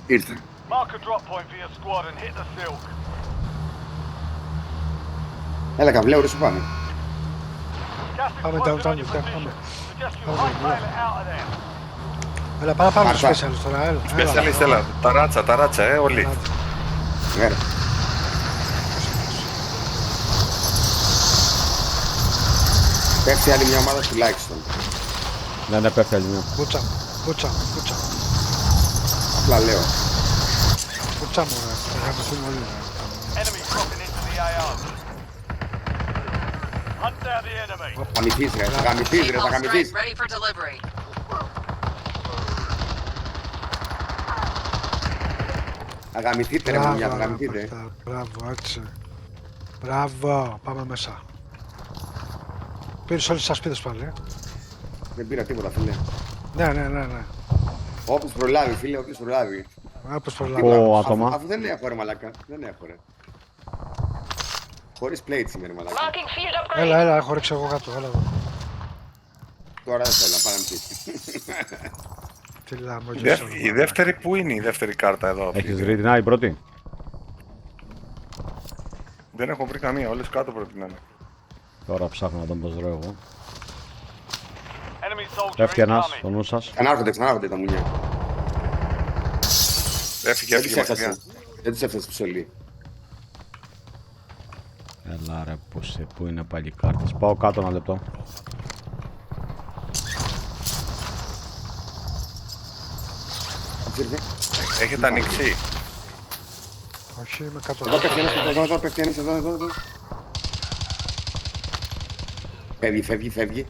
Ήρθε. Έλα καβλέ, ωραία σου πάμε. Πάμε downtown, πάμε. Έλα, πάμε στους specialist τώρα, έλα. Specialist, έλα. Τα ράτσα, όλοι. Μέρα. Πέφτει άλλη μια ομάδα τουλάχιστον. Ναι, πέφτει άλλη μια. Μπούτσα. Απλά λέω. Μπούτσα μου, ρε. Θα γαμηθούν όλοι, ρε. Θα γαμηθείς ρε, θα γαμηθείς ρε, θα γαμηθείς. Θα γαμηθείτε ρε μουνιά, θα γαμηθείτε. Μπράβο, έτσι. Μπράβο, πάμε μέσα. Πήρες όλες τις ασπίδες πάλι, Δεν πήρα τίποτα φίλε. Ναι. Όποιος προλάβει φίλε, όποιος προλάβει. Όπως προλάβει. Άτομα. Αφού δεν έχω ρε μαλάκα, δεν έχω ρε. Χωρίς plate σήμερα μαλάκα. Έλα, έχω ρίξει εγώ κάτω, έλα εδώ. Τώρα δεν θέλω, πάμε πίσω. Τι λάμω, Η δεύτερη που είναι η δεύτερη κάρτα εδώ? Έχεις βρει την άλλη πρώτη? Δεν έχω βρει καμία, όλες κάτω πρέπει να είναι. Τώρα ψάχνω να τον πως βρω εγώ. Πέφτει ένας, στο νου σας. Ξανάρχονται τα μουνιά. Έφυγε μακριά. Δεν τους έφτασε ψωλή. Έλα ρε, πού είναι πάλι οι κάρτες. Πάω κάτω ένα λεπτό. Έχετε ανοίξει? Όχι, είμαι κάτω. Εδώ πέφτει ένας, εδώ. Φεύγει.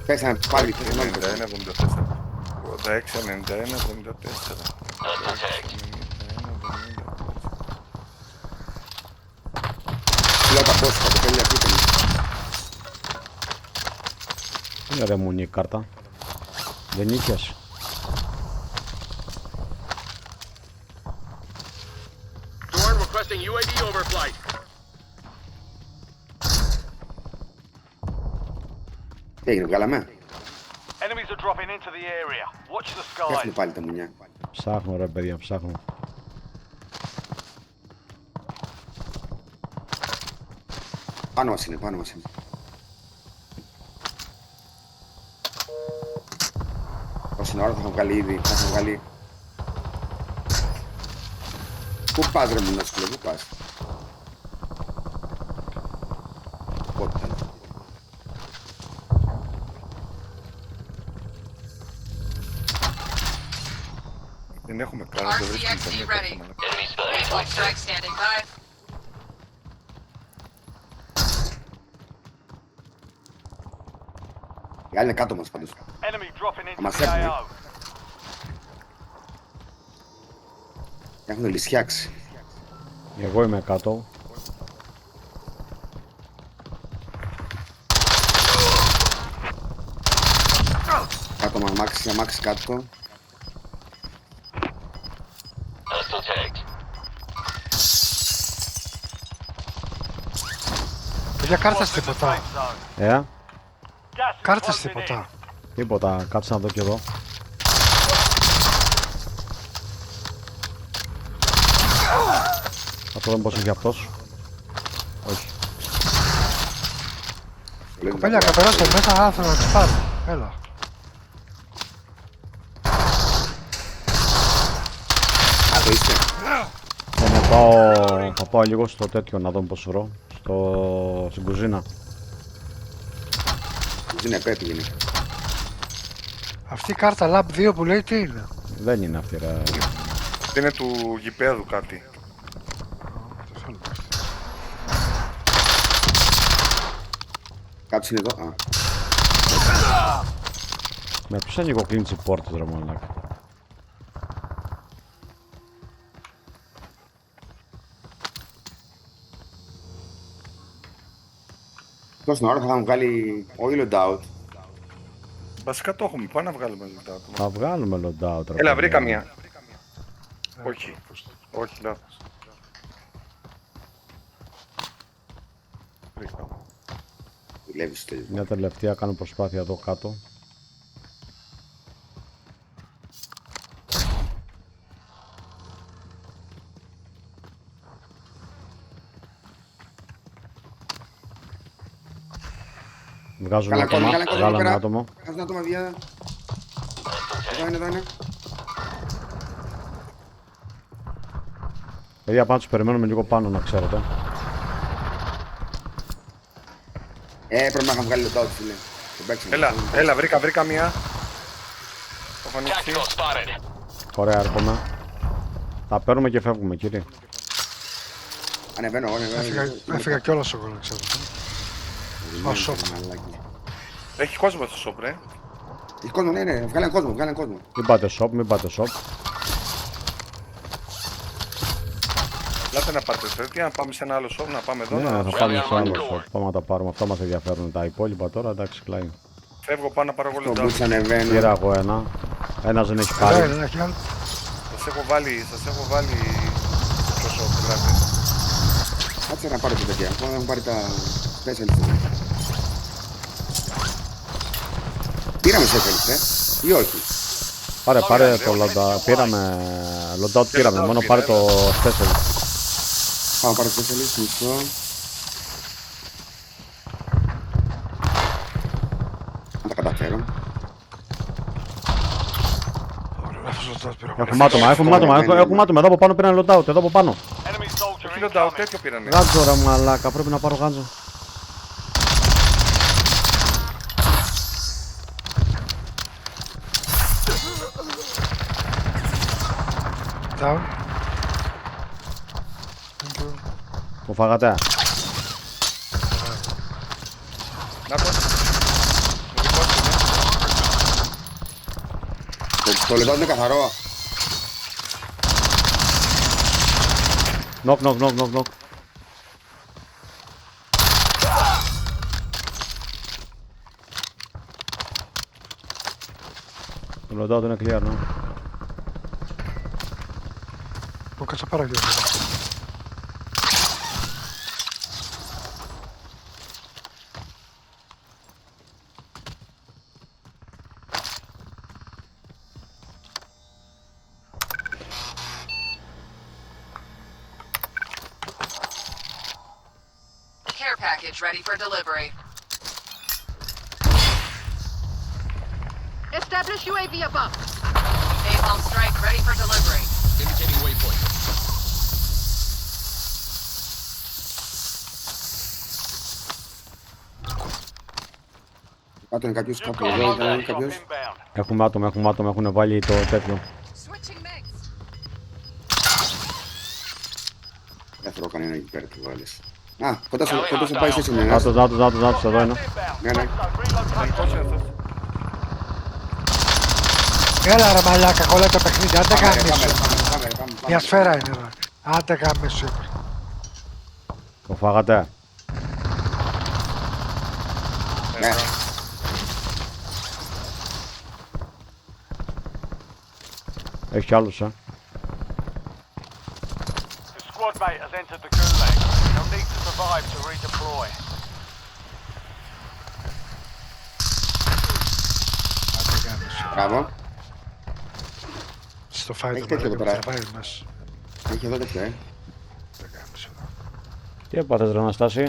Πέσανε πάλι, 91, 74. 86, 91, 74. Λέω τα πόστα, το τέλεια πείτε μου. Είναι ρε μουνή η κάρτα. Δεν νίκιας. Τι έγινε, βγάλαμε. Πέφτουν πάλι τα μουνιά. Ψάχνω ρε παιδιά, ψάχνω. Πάνω μας είναι. Όσοι ώρα θα έχω βγάλει ήδη, Πού πας ρε μουνάσκουλε, πού πας? Πότε? Δεν έχουμε κάρτα, δεν βρίσκουμε καμία κάρτα. Οι άλλοι είναι κάτω μας πάντως. Θα μας έρθουνε. Έχουν λυσιάξει. Εγώ είμαι κάτω. Κάτω μας, αμάξι κάτω. Για κάρτας τίποτα. Κάρτας τίποτα. Τίποτα, κάτσε να δω κι εδώ. Αυτό δεν πως έχει αυτός. Όχι. Κοπέλια, καπεράστε μέσα, θέλω να τις πάρω. Έλα. Το είστε. Θα πάω λίγο στο τέτοιο να δω πως βρω. Στην κουζίνα. Κουζίνα επέτειγε. Αυτή η κάρτα Lab 2 που λέει τι είναι? Δεν είναι αυτή ρε. Είναι του γηπέδου κάτι. Κάποιος είναι εδώ. Με ποιος ανοίγω κλείνεις οι πόρτες ρε μαλάκα. Τόση ώρα θα είχαμε βγάλει όχι loadout. Βασικά το έχουμε, πάμε να βγάλουμε loadout. Θα βγάλουμε loadout ρε. Έλα, βρήκα μία. Όχι, όχι, λάθος. Βρήκα. Δουλεύεις το. Μια τελευταία κάνω προσπάθεια εδώ κάτω. Βγάζουν Καλά άτομα. κόσμο, καλά κόσμο Βγάλανε πέρα. άτομο. Βγάζουν άτομα, βία. Εδώ είναι. Παιδιά, πάνω τους περιμένουμε λίγο πάνω, να ξέρετε. Πρέπει να είχαμε βγάλει λεπτά, φίλε. Το παίξαμε. Έλα, βρήκα μία. Έχω ανοίξει. Ωραία, έρχομαι. Τα παίρνουμε και φεύγουμε, κύριε. Ανεβαίνω. Έφυγα κιόλας εγώ, να ξέρω. Πάω σοπ. Έχει κόσμο στο shop, ρε. Έχει κόσμο, ναι, βγάλε κόσμο. Μην πάτε shop, μην πάτε shop. Λάτε να πάρετε τέτοια, να πάμε σε ένα άλλο shop, να πάμε εδώ. Ναι, να... θα πάμε σε άλλο shop. Πάμε να τα πάρουμε. Αυτά μας ενδιαφέρουν. Τα υπόλοιπα τώρα, εντάξει, κλάει. Φεύγω πάνω να πάρω εγώ Το λεπτά. μπούτς ανεβαίνω. Πήρα εγώ ένα. Ένας δεν έχει Εδώ πάρει. είναι, έχει άλλο. Σας έχω βάλει στο shop, δηλαδή. Κάτσε να πάρω την παιδιά. Έχω να πάρει τα specialist. Πήραμε specialist, ή όχι. Πάρε το loadout. Πήραμε. Loadout πήραμε. Μόνο πάρε το special. Πάω να πάρω specialist, μισό. Να τα καταφέρω. Ωραία, αυτός ο τάτος πήρα. Έχουμε άτομα, έχουμε άτομα. Εδώ από πάνω πήραν loadout. Εδώ από πάνω. Όχι λοντάω, τέτοιο πήρανε. Γάντζο ρε μαλάκα. Πρέπει να πάρω γάντζο. Down. Μου φάγατε. Να το. Το λεπτό είναι καθαρό. Νοκ. Το loadout είναι clear, ναι. Το κάτσα πάρα δύο. Care package ready for delivery. Establish UAV above. Napalm strike ready for delivery. Indicating waypoint. Κάτω είναι κάποιος, κάτω εδώ ήταν κάποιος. Έχουμε άτομα, έχουν βάλει το τέτοιο. Switching mags. Δεν θέλω κανένα εκεί πέρα που βάλεις. Α, κοντά σου πάει σε μια. Νάτος, εδώ είναι. Ναι, ναι. Τελικός είναι αυτός. Έλα ρε μαλάκα, κολλάει το παιχνίδι, άντε Πάμε, γαμίσου. πάμε. Μια σφαίρα είναι εδώ. Άντε γαμίσου. Το φάγατε. Ναι. Έχει κι άλλους, The squad mate has entered the gulag. They'll need to survive to redeploy. Άντε γαμίσου. Μπράβο. Στο fight Έχει το τέτοιο μαλάκα, εδώ θα πάει μέσα. Έχει εδώ τέτοιο, Άντε γαμίσου. Τι έπαθες ρε Αναστάση.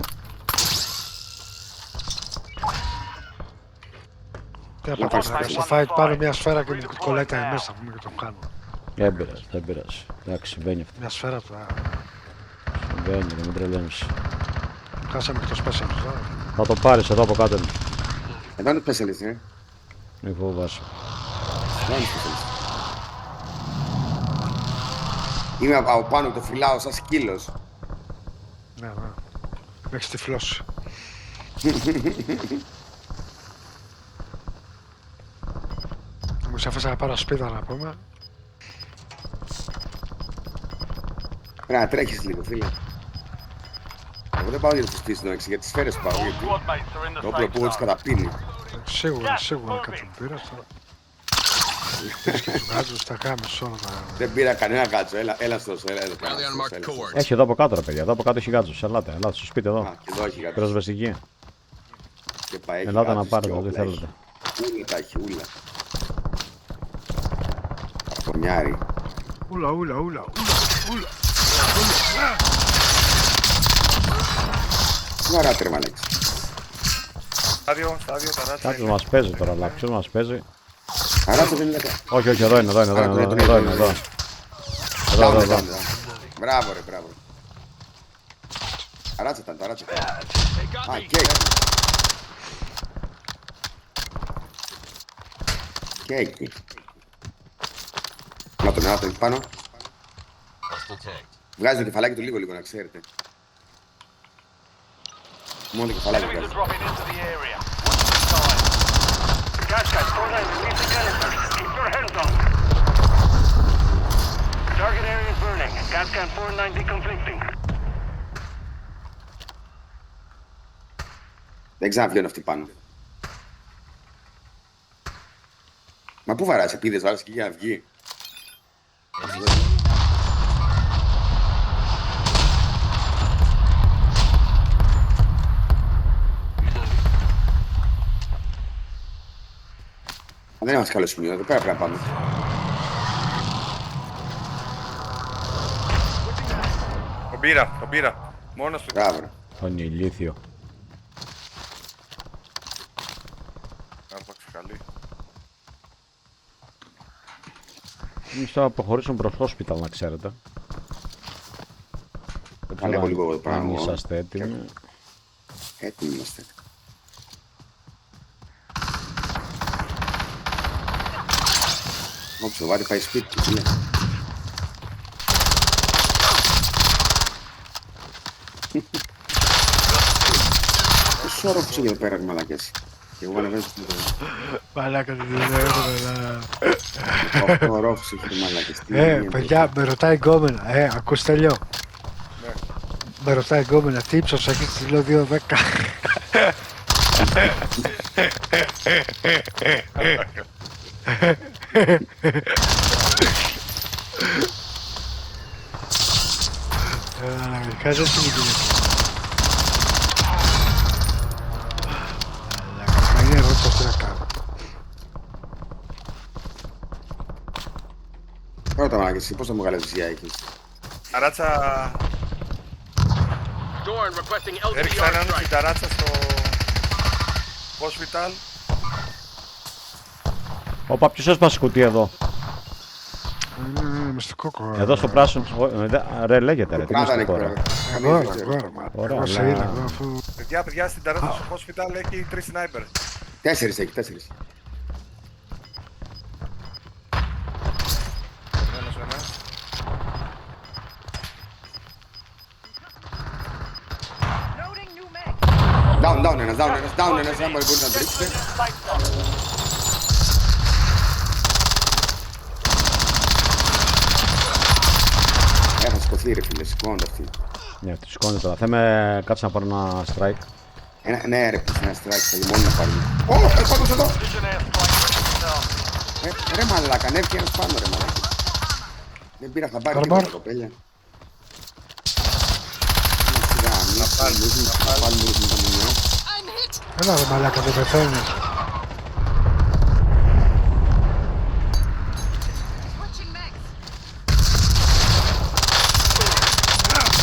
Τι έπαθα μαλάκα, στο fight πάρω μια σφαίρα και μου κολλάει τα μέσα μου και το κάνω. Δεν πειράζει. Εντάξει, συμβαίνει αυτό. Μια σφαίρα τώρα. Συμβαίνει, μην τρελαίνεις. Χάσαμε και το special τώρα. Θα το πάρεις εδώ από κάτω. Εδώ είναι specialist, Μη φοβάσαι. Εδώ είναι specialist. Είμαι από πάνω, το φυλάω σαν σκύλος. Ναι. Με έχεις τυφλώσει. Μου σε αφήσα να πάρω σπίδα να πούμε. Πρέπει να τρέχεις λίγο, φίλε. Εγώ δεν πάω για τις πίστες, εντάξει, για τις σφαίρες πάω, γιατί Squad mates are in the το όπλο που έχω safe τις zone. καταπίνει. Σίγουρα κάτι μου πήρας τώρα. Πήρες και τους γάτζους, τα κάμεις όλα τα... Δεν πήρα κανένα κάτσο, έλα στος, έλα εδώ πέρα. Rally on marked cohorts. Έχει εδώ από κάτω ρε παιδιά, εδώ από κάτω έχει γάτζους. Ελάτε στο σπίτι εδώ. Α, και εδώ έχει κάτσο. Πυροσβεστική. Και πάει, έχει Ελάτε να γάτους πάρετε και ό,τι όπλα θέλετε. έχει. Ούλα τα έχει, ούλα. Αρκομιάρι. Ούλα. Τι ωραία τέρμα, Αλέξη. Στάδιο, ταράτσα. Κάποιος μας παίζει τώρα, αλλά ποιος μας παίζει. Ταράτσα δεν είναι κάτι. Όχι, όχι, εδώ είναι, εδώ είναι, εδώ είναι, εδώ είναι, εδώ. Εδώ. Μπράβο ρε, μπράβο. Ταράτσα ήταν, ταράτσα ήταν. Α, κέικ. Κέικ. Να τον ένα, τον έχει πάνω. Βγάζει το κεφαλάκι του λίγο, να ξέρετε. Μόνο το κεφαλάκι Enemies are βγάζει. dropping into the area. Watch the side. Gas guy, 4-9, release the canisters. Keep your hands on. Target area is burning. Gas can 4-9 deconflicting. Δεν ξαναβγαίνουν αυτοί πάνω. Μα πού βαράς, επίδες βάλεις και για να βγει. Δεν είμαστε καλό σημείο, εδώ πέρα πρέπει να πάμε. Τον πήρα. Μόνος του. Μπράβο ρε. Τον ηλίθιο. Άρπαξε καλή. Εμείς θα προχωρήσουμε προς hospital, να ξέρετε. Δεν ξέρω Ανέβω λίγο εδώ αν πάνω. είσαστε έτοιμοι. Έτοιμοι είμαστε. Όποιος το βάρει πάει σπίτι του, τι λέει. Πόσο όροφος είναι εδώ πέρα, μαλάκες. Και εγώ ανεβαίνω στο μητρό. Μαλάκα δεν ξέρω. Αυτό όροφος έχει, μαλάκες. Τι είναι, Παιδιά, με ρωτάει η γκόμενα. Ακούστε λίγο. Με ρωτάει η γκόμενα, τι ύψος έχεις, της λέω 2,10. Κάτσε στην οικογένεια. Καλή ερώτηση αυτή να κάνω. Πρώτα, μαλάκες, εσύ πόσα μεγάλα ζυσιά έχεις. Ταράτσα. Έριξα έναν στην ταράτσα στο hospital. Όπα, ποιος έσπασε κουτί εδώ. Είναι μυστικό κόμμα. Εδώ στο πράσινο. Ρε, λέγεται ρε, τι Κράτα, μυστικό ρε, ρε. Εγώ, Ωραία, εγώ σε αλλά- είδα, εγώ αφού... Παιδιά, στην ταράτσα στο hospital έχει 3 sniper. 4 έχει, 4. Ένας. Loading new mag. Down ένας, αν μπορείτε να το ρίξετε. Έχα σηκωθεί ρε φίλε, σηκώνονται αυτοί. Ναι, τη σηκώνει τώρα. Θέμε κάτσε να πάρω ένα strike. Ναι ρε, πες ένα strike, θα μόνο να πάρουμε. Ω, πάνω εδώ! Precision airstrike ready to start. Ρε μαλάκα, ανέβηκε ένας πάνω ρε μαλάκα. Δεν πήρα χαμπάρι Καρμπάρ. τίποτα κοπέλια. Να πάλι τα μουνιά. I'm hit. Έλα ρε μαλάκα, δεν πεθαίνεις. Switching mags.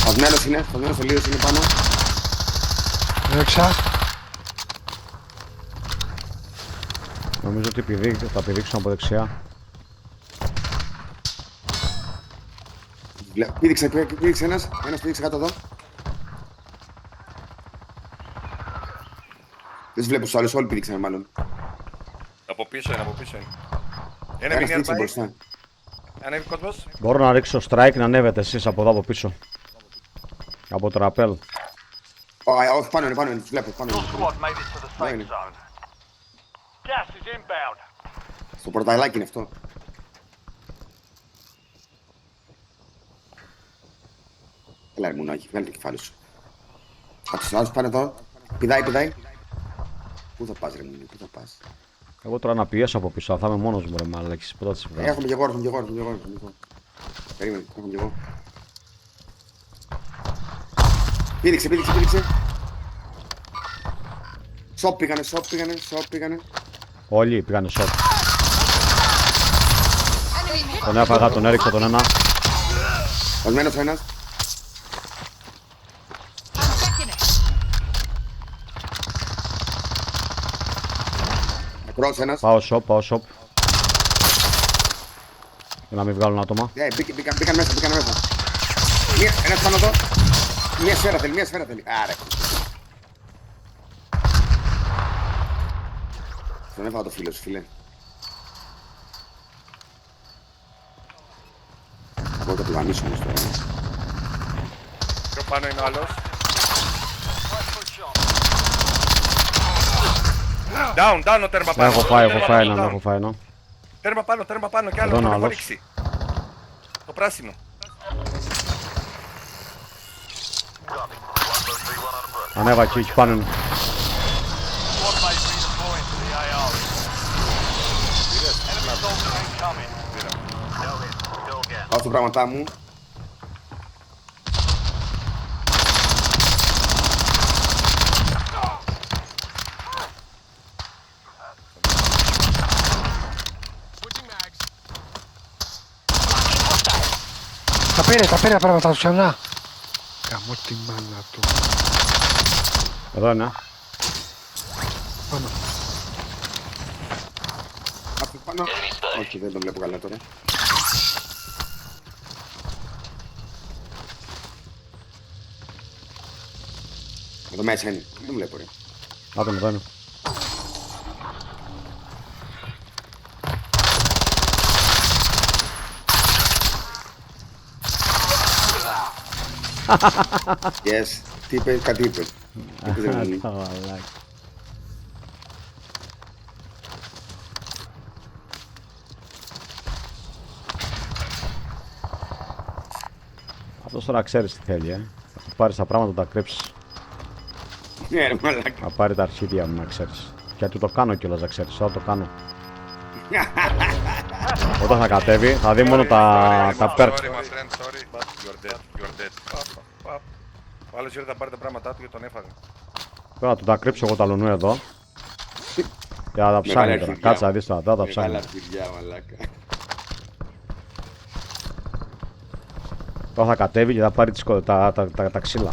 Φασμένος είναι, ο Λίος είναι πάνω. Έξα. Νομίζω ότι θα πηδήξουν από δεξιά. Πήδηξε ένας πήδηξε κάτω εδώ. Δεν τους βλέπω στους άλλους, όλοι πήδηξαν μάλλον. Από πίσω είναι. Ένας Enemy πήδηξε nearby. μπροστά. Ανέβει κόσμος. Μπορώ να ρίξω strike να ανέβετε εσείς από εδώ από πίσω. Από το ραπέλ. Όχι, πάνω είναι, τους βλέπω, πάνω Your είναι. squad made it to the safe Right. zone. Gas is inbound. Στο πορταλάκι είναι αυτό. Έλα ρε μουνάκι, βγάλε το κεφάλι σου. Από τους άλλους πάνε εδώ. Πηδάει. Πού θα πας ρε μουνί, πού θα πας. Εγώ τώρα να πιέσω από πίσω, θα είμαι μόνος μου ρε μαλάκης, πού θα τις βγάλω. Έρχομαι κι εγώ. Περίμενε, έρχομαι κι εγώ. Πήδηξε. Σοπ πήγανε. Όλοι πήγανε shot. Enemy hit. Τον έφαγα, τον έριξα τον ένα. Βασμένος ένας. I'm checking it. Νεκρός ένας. Πάω shop, πάω shop. Για να μην βγάλουν άτομα. Μπήκαν μέσα. Ένας πάνω εδώ. Μια σφαίρα θέλει. Άρα. Τον έφαγα το φίλο σου, φίλε. Εγώ θα του γαμίσω όμως τώρα. Πιο πάνω είναι ο άλλος. Down ο τέρμα πάνω. Έχω φάει έναν. Τέρμα πάνω κι άλλο Εδώ τον είναι έχω άλλος. ρίξει. Το πράσινο. Ανέβα εκεί πάνω είναι. Squad mate redeploying to the AO. Enemy soldier incoming. Πάω στα πράγματά μου. Τα πήρε τα πράγματα του ξανά. Καμώ τη μάνα του. Εδώ είναι. Πάμε. Από πάνω. Όχι, δεν τον βλέπω καλά τώρα. Εδώ μέσα είναι. Δεν τον βλέπω ρε. Άτομο, εδώ είναι. Yes. Τι είπε, κάτι είπε. Είπε, δεν είναι. Τα βαλάκι. Αυτός τώρα ξέρεις τι θέλει, Θα του πάρεις τα πράγματα, τα κρύψεις. Ναι ρε μαλάκα. Να πάρει τα αρχίδια μου, να ξέρεις. Γιατί το κάνω κιόλας, να ξέρεις, θα το κάνω. Όταν θα κατέβει, θα δει μόνο τα perks. Sorry my friend, sorry, but you're dead. Παπ. Ο άλλος ήρθε να πάρει τα πράγματά του και τον έφαγε. Τώρα του τα κρύψω εγώ τα λουνού εδώ. Και θα τα ψάχνει τώρα. Κάτσε να δεις τώρα, θα τα ψάχνει. Μεγάλα αρχιδιά μαλάκα. Τώρα θα κατέβει και θα πάρει τα ξύλα.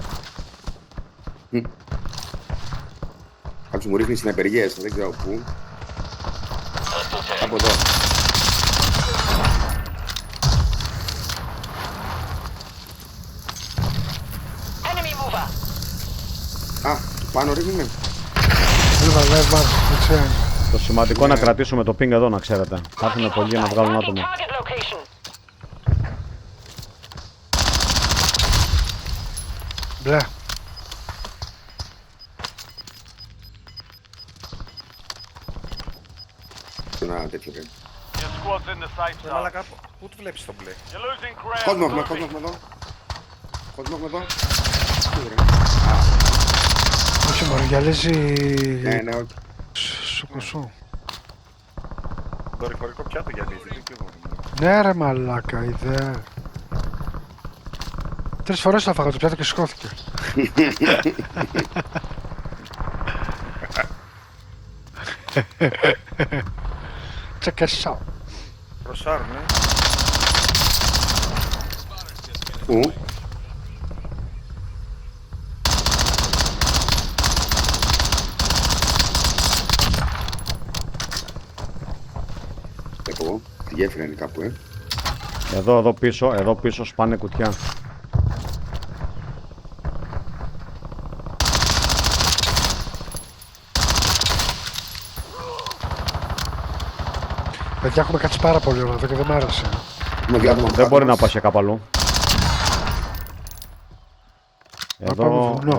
Κάποιος μου ρίχνει συναπεργίες, δεν ξέρω πού. Από εδώ. Enemy mover. Α, του πάνω ρίχνουμε. Λέβα, δεξιά. Το σημαντικό να κρατήσουμε το ping εδώ, να ξέρετε. Θα έρθουν πολλοί για να βγάλουν Marking άτομα. target location. Μπλε. Ένα τέτοιο ρε. Your squad's in the safe zone. Μαλάκα, πού του βλέπεις τον μπλε. You're losing ground. Κόσμο έχουμε Moving. εδώ. Κόσμο έχουμε εδώ. Πού, ρε. Όχι μωρέ, γυαλίζει Ναι, όχι. σου κοσού. Δορυφορικό πιάτο γυαλίζει, δεν και εγώ. Ναι ρε μαλάκα, ιδέα. 3 φορές θα φάγα το πιάτο και σηκώθηκε. Τσεκεσάω. Προσάρουνε. Πού. Βλέπω εγώ. Τη γέφυρα είναι κάπου, Εδώ πίσω σπάνε κουτιά. Παιδιά, έχουμε κάτσει πάρα πολύ ώρα εδώ και δεν μ' άρεσε. Δεν μπορεί να πάει σε κάπου αλλού. πάμε βουνό.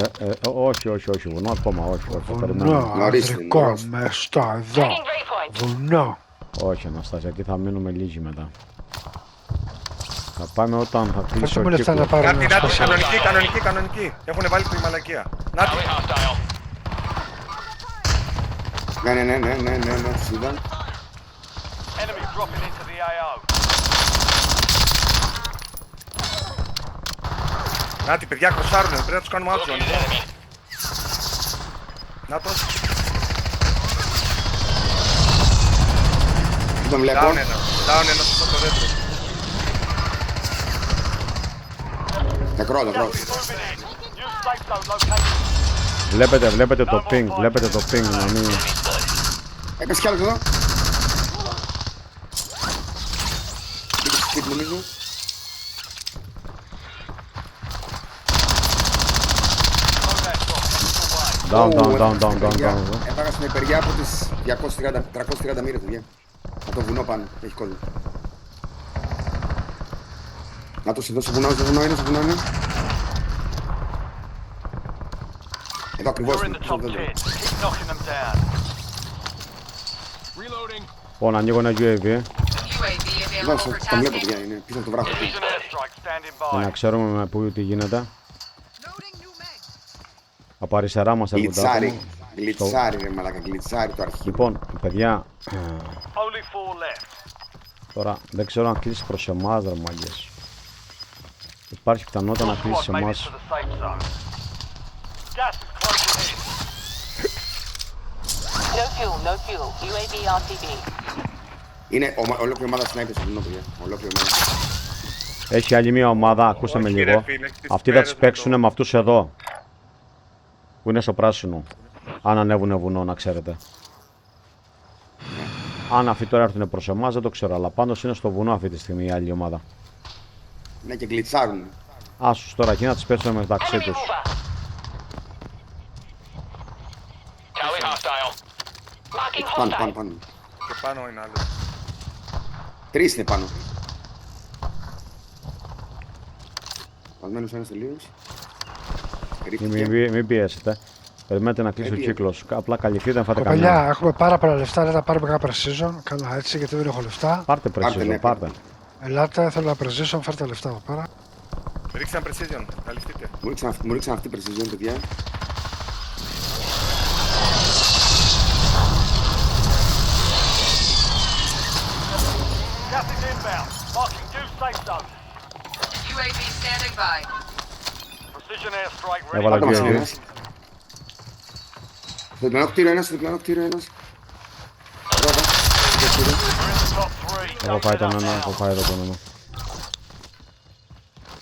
Όχι, βουνό ακόμα, όχι. Περιμένω. Βουνό, Νωρίς, ανδρικό, νωρίς. μεστό, εδώ. Taking waypoint. Βουνό. Όχι, Αναστάσια, εκεί θα μείνουμε λίγοι μετά. Θα πάμε όταν θα κλείσει Πόσο ο μου λεφτά να κύκλος. πάρω Νάτι, ένα νάτι, σπασί. κανονική. Έχουν βάλει τη μαλακία. Νάτι. Ναι, τους είδα. Enemy dropping into the AO. Νάτι, παιδιά, κροσάρουνε, πρέπει να τους κάνουμε άξιο. Νάτος. Δεν τον βλέπω. Down ένα στο δέντρο. Νεκρό. New safe zone located. Βλέπετε το ping, να μην... Έπεσε κι άλλος εδώ. Μπήκε στο σπίτι νομίζω. Down. Έφαγα στην υπεριά από τις 330 μοίρες, παιδιά. Από το βουνό πάνω, έχει κόσμο. Να το εδώ στο βουνό είναι, Εδώ ακριβώς You're in είναι, the πίσω top από το 10. δέντρο. Keep knocking them down. Λοιπόν, ανοίγω ένα UAV UAV Εδώ, available for το βλέπω, tasking. παιδιά, είναι πίσω από το βράχο. There's an airstrike standing για by. να ξέρουμε με πού τι γίνεται. Από αριστερά μας έρχονται Γλιτσάρι, άτομα. γλιτσάρι ρε μαλάκα, γλιτσάρι το αρχείο. Λοιπόν, παιδιά, Only 4 left. τώρα δεν ξέρω αν κλείσει προς εμάς ρε μάγκες. Υπάρχει πιθανότητα να Your κλείσει squad made it εμάς. to the safe zone. Gas is closing in. No fuel, no fuel. UAV RTB. Είναι ολόκληρη ομάδα σνάιπερ στο βουνό, παιδιά. Ολόκληρη ομάδα. Έχει άλλη μια ομάδα, ακούστε με Όχι, λίγο. ρε φίλε, τις Αυτοί θα τις πέρες με παίξουν το- με αυτούς εδώ. Που είναι στο πράσινο. Αν ανέβουνε βουνό, να ξέρετε. Αν αυτοί τώρα έρθουν προς εμάς, δεν το ξέρω. Αλλά πάντως είναι στο βουνό αυτή τη στιγμή η άλλη ομάδα. Ναι, και γλιτσάρουν. Άσους τώρα εκεί να τις παίξουν μεταξύ Enemy τους. mover. Towing hostile. Marking Πάνω, πάνω, hostile. πάνω. Και πάνω είναι άλλος. Τρεις είναι πάνω. Παλμένος ένας τελείως. Μην πιέσετε. Περιμένετε να κλείσει ο κύκλος. Απλά καλυφθείτε, δεν φάτε Κοπελιά, κανένα. έχουμε πάρα πολλά λεφτά. Δεν θα πάρουμε κανένα precision. Καλά έτσι, γιατί δεν έχω λεφτά. Πάρτε Πάρτε, precision, ναι, πάρτε. Ελάτε, θέλω ένα precision, φέρτε λεφτά εδώ πέρα. Ρίξτε ένα precision, καλυφθείτε. Μου ρίξαν αυτή η precision, παιδιά. Gas is inbound. Marking new safe zone. UAV standing by. Precision airstrike ready. Έβαλα Πάντα μας είναι UAV. ένας. Στο διπλανό κτίριο ένας, στο διπλανό κτίριο ένας. Ρόδα. Στο κτίριο. We're in the top 3. Έχω πάει τον ένα, έχω πάει εδώ τον ένα.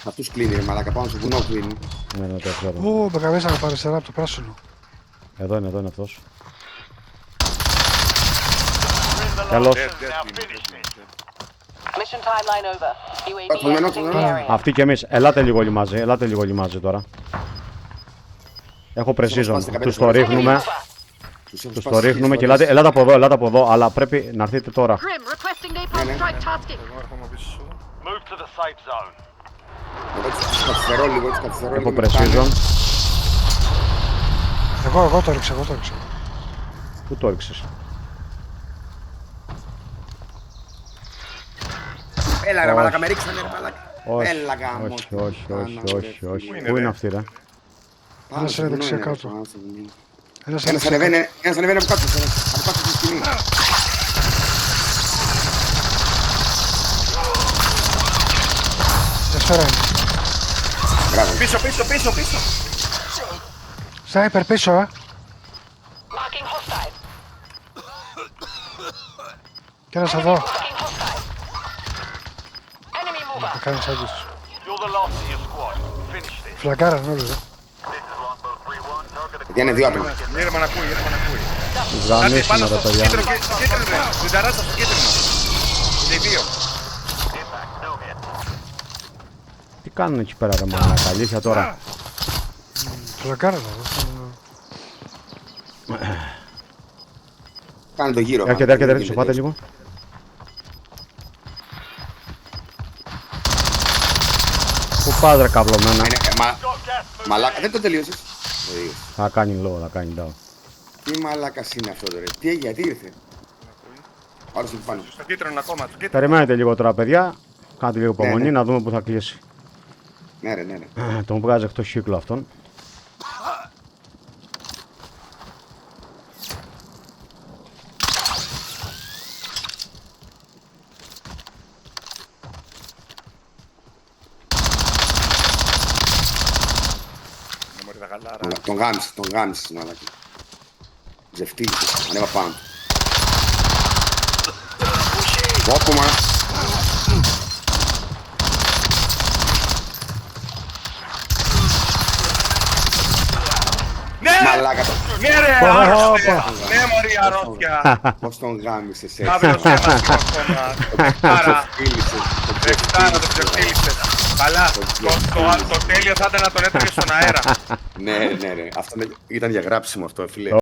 Αυτούς κλείνει ρε μαλάκα, πάνω στο βουνό κλείνει. Ναι, το ξέρω. Ω, με καμίσανε από αριστερά από το πράσινο. Εδώ είναι αυτός. We're in the Καλώς. last Dead, two. dead, Now dead, finish dead, this. dead. Mission timeline over. UAV Πάμε, exiting the πάμε. area. Αυτοί κι εμείς. Ελάτε λίγο όλοι μαζί τώρα. Έχω precision. Τους το Enemy ρίχνουμε. mover. Τους το ρίχνουμε και ελάτε από εδώ, αλλά πρέπει να έρθετε τώρα. Grim, requesting napalm strike tasking. Εγώ έρχομαι πίσω σου. Move to the safe zone. Εγώ τους καθυστερώ λίγο, τους καθυστερώ λίγο. Έχω με φτάνει. precision. Εγώ το ρίξα. Πού το ρίξες? Έλα ρε μαλάκα, με ρίξανε ρε μαλάκα. Όχι, Έλα γάμο. όχι. Πού είναι αυτή ρε? Πάνω Ένας στο είναι βουνό δεξιά είναι, κάτω. πάνω στο βουνό. Ένας Ένας ανεβαίνει από κάτω, από κάτω στη σκηνή. Τεσσέρα είναι. Μπράβο. Πίσω. Σνάιπερ πίσω, Marking hostile. Και ένας εδώ. Marking hostile. Enemy mover. Θα κάνεις άντληση. You're the last of your squad. Finish this. Φλαγκάραν όλοι, Γιατί είναι δύο άτομα. Γύρω με ακούει. Τους Κάτι γαμίσουμε πάνω ρε στο παιδιά. κίτρινο, κίτρινο ρε. Την ταράτσα στο κίτρινο. Είναι οι δύο. Τι κάνουν εκεί πέρα ρε μαλάκα, αλήθεια τώρα. Φλαγκάραν εδώ. Κάνε το γύρο. Έρχεται, σοφάτε λίγο. Πού πας ρε καυλωμένα? Got gas moving. Μαλάκα, δεν το τελείωσες. Θα κάνει low, θα κάνει down. Τι μαλάκας είναι αυτό ρε. Τι έγινε, γιατί ήρθε. Άλλος είναι πάνω. Στο κίτρινο ακόμα. Στο κίτρινο. Περιμένετε λίγο τώρα παιδιά. Κάντε λίγο υπομονή ναι. να δούμε πού θα κλείσει. Ναι ρε. Τον βγάζει εκτός κύκλου αυτόν. Να μωρεί τα γαλάρα. Τον γάμισες μαλάκα. Ζευτίζεις, ανέβα πάνω. Πόπωμα. Ναι! Μαλάκα το. Ναι ρε, άρρωστε! Ναι μωρή αρρώστια! Πώς τον γάμισες Αύριο έτσι. σε ένα ακόμα. Άρα, Φίλησες, τον δεκτάρα το ξεφύλισες. Καλά, το τέλειο θα ήταν να τον έτρωγε στον αέρα. Ναι, ναι, ναι. Αυτό ήταν για γράψιμο αυτό, φίλε.